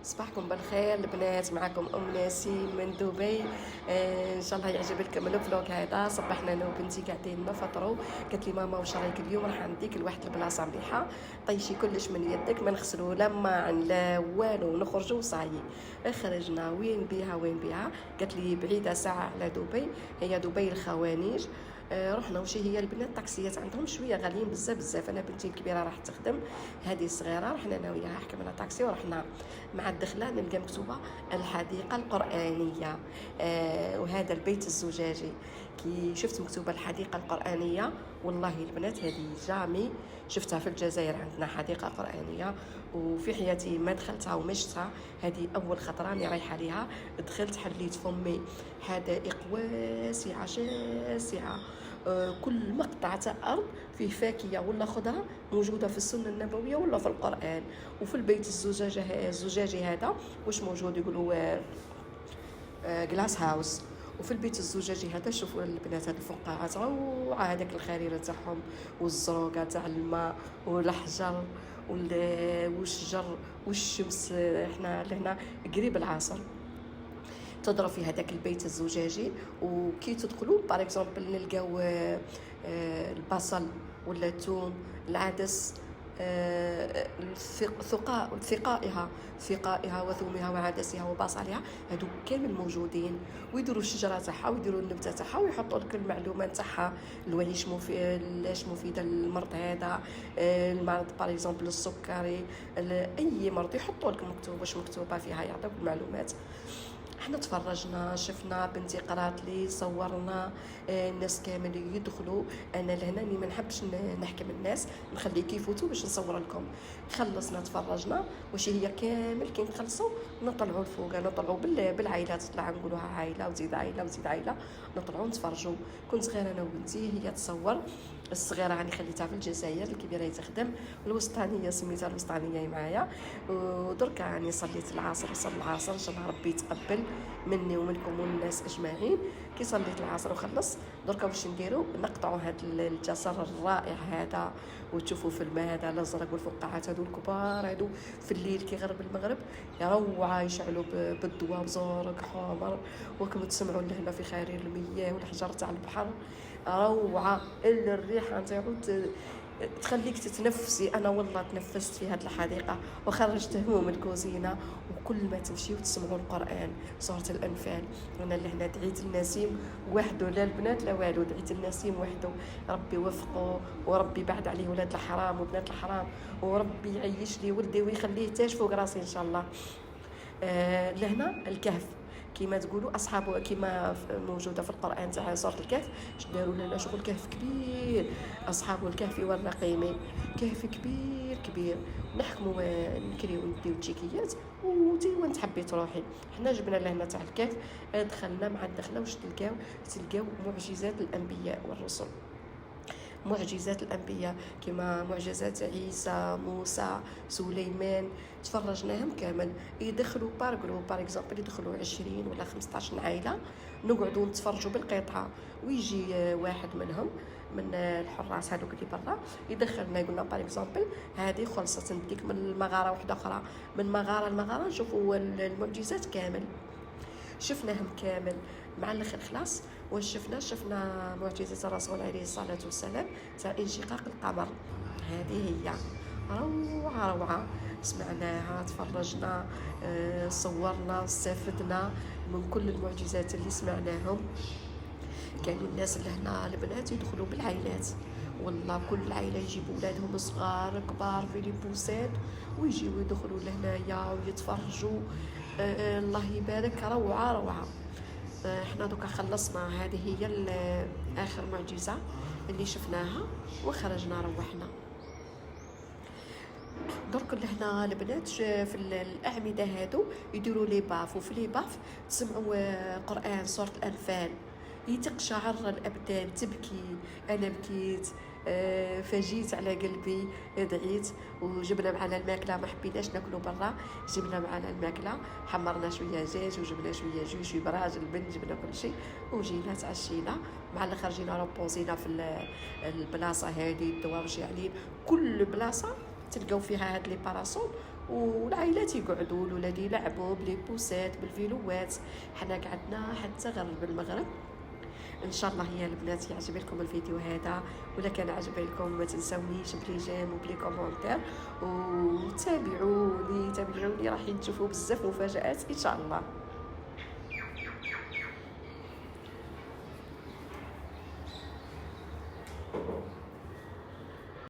صباحكم بالخير البنات، معكم ام نسيم من دبي. ان شاء الله يعجب لكم الفلوق هذا. صبحنا انا وبنتي قاعدين نفطروا، قالت لي ماما واش رايك اليوم راح نديك لواحد البلاصه مليحه، طيشي كلش من يدك، ما نغسلوا لا ماعن لا والو، نخرجوا صايي. خرجنا وين بيها وين بيها، قالت لي بعيده ساعه على دبي، هي دبي الخوانيج. رحنا. وشي هي البنات الطاكسيات عندهم شويه غاليين بزاف بزاف. انا بنتي الكبيره راح تخدم، هذه الصغيره رحنا انا وياها حكمنا طاكسي ورحنا. مع الدخله نلقى مكتوبه الحديقه القرانيه. وهذا البيت الزجاجي. كي شفت مكتوبه الحديقه القرانيه، والله البنات هذه جامي شفتها في الجزائر، عندنا حديقه قرانيه وفي حياتي ما دخلتها وما شفتها. هذه اول خطره راني رايحه ليها. دخلت حليت فمي، حدائق واسعه شاسعه. كل مقطع تاع ارض فيه فاكهه ولا خضره موجوده في السنه النبويه ولا في القران. وفي البيت الزجاجي هذا واش موجود؟ يقولوا جلاس هاوس. وفي البيت الزجاجي هذا شوفوا البنات، هاد الفقاعات روعه، هذاك الخريره تاعهم والزروقه تاع الماء والحجر والشجر والشمس. احنا لهنا قريب العصر تضرب في هذاك البيت الزجاجي. وكي تدخلوا باغ اكزومبل نلقاو البصل ولا الثوم، العدس، ثقائها وثومها وعدسها وبصلها، هادو كامل موجودين. ويديروا الشجره تاعها ويديروا النبته تاعها ويحطوا لك المعلومات تاعها، الوعيش لاش مفيده للمرض هذا، المرض باغ اكزومبل السكري، اي مرض يحطوا لك مكتوب واش مكتوبه فيها، يعطيوك المعلومات. احنا تفرجنا، شفنا، بنتي قرات لي، صورنا. الناس كامل يدخلوا. انا لهنا ما نحبش نحكم الناس، نخلي كيفوتوا باش نصور لكم. خلصنا تفرجنا، واش هي كامل كي نخلصوا نطلعوا الفوق، نطلعوا بالعائلات، تطلع نقولوها عائله وزيد عائله وزيد عائله، نطلعوا نتفرجوا. كنت صغيره انا وبنتي، هي تصور، الصغيره راني خليتها في الجزائر، الكبيره تخدم، الوسطانيه سميتها الوسطانيه معايا. ودركا راني صليت العصر، وصلي العصر ان شاء الله ربي يتقبل مني ومنكم والناس اجمعين. كي صليت العصر وخلص، دركا واش نديروا؟ نقطعوا هذا الجسر الرائع هذا، وتشوفوا في الماء هذا الازرق والفقاعات هذو الكبار هذو في الليل كي غرب المغرب روعه، يشعلوا بالضوء بزرق حمر، وكم تسمعوا لهنا في خرير المياه والحجر تاع البحر، روعه. الا الريحه نتاعو تخليك تتنفسي. انا والله تنفست في هذه الحديقه وخرجت هموم الكوزينه. وكل ما تمشيو تسمعوا القران، سوره الانفال. انا لهنا دعيت النسيم وحده، لا البنات لا والو، دعيت النسيم وحده، ربي وفقه وربي بعد عليه ولاد الحرام وبنات الحرام، وربي يعيش لي ولدي ويخليه تاج فوق راسي ان شاء الله. لهنا الكهف كما تقولوا اصحابه، كما موجوده في القران تاع سوره الكهف، داروا لنا شغل كهف كبير، اصحاب الكهف والرقيم، كهف كبير كبير. نحكموا نكريو نديو تشيكيات وتي وين تحبي تروحي. حنا جبنا لهنا تاع الكهف، دخلنا. مع الدخله واش تلقاو معجزات الانبياء والرسل، معجزات الانبياء كما معجزات عيسى، موسى، سليمان، تفرجناهم كامل. يدخلوا بار جروب، بار اكزومبل يدخلوا 20 ولا 15 عائله، نقعدوا نتفرجوا بالقطعه، ويجي واحد منهم من الحراس هذوك اللي برا يدخلنا، يقولنا بار اكزومبل هذه خلصت، نديك من المغاره واحده اخرى، من مغاره لمغاره نشوفوا المعجزات كامل. شفناهم كامل مع الاخر خلاص. واش شفنا معجزه الرسول عليه الصلاه والسلام تاع انشقاق القمر. هذه هي روعه روعه، سمعناها، تفرجنا، صورنا، استفدنا من كل المعجزات اللي سمعناهم. كانوا الناس اللي هنا البنات يدخلوا بالعائلات، والله كل عائله يجيبوا ولادهم صغار كبار في ليبوسات ويجيو يدخلوا لهنايا ويتفرجوا. الله يبارك، روعه روعه. احنا دوكا خلصنا، هذه هي اخر معجزه اللي شفناها وخرجنا روحنا. درك لهنا البنات في الاعمده هادو يديروا لي باف، وفي لي باف تسمعوا قران سوره الانفال، يتقشعر الابدان، تبكي. انا بكيت، فجيت على قلبي، دعيت. وجبنا معنا الماكله، ما حبيناش ناكلوا برا، جبنا معنا الماكله، حمرنا شويه دجاج وجبنا شويه جوج براج البن، جبنا كل شيء وجينا تعشينا. مع الاخر جينا روبوزينا في البلاصه هذه، الدواء شاعلين، كل بلاصه تلقاو فيها هاد لي باراسول والعائلات يقعدوا، الولاد يلعبوا بلي بوسات بالفيلوات. حنا قعدنا حتى غرب المغرب. ان شاء الله يا البنات يعجب لكم الفيديو هذا، ولا كان عجب لكم ما تنساونيش بلي جيم وبلي كومونتير، وتابعوني راح تشوفوا بزاف مفاجآت ان شاء الله.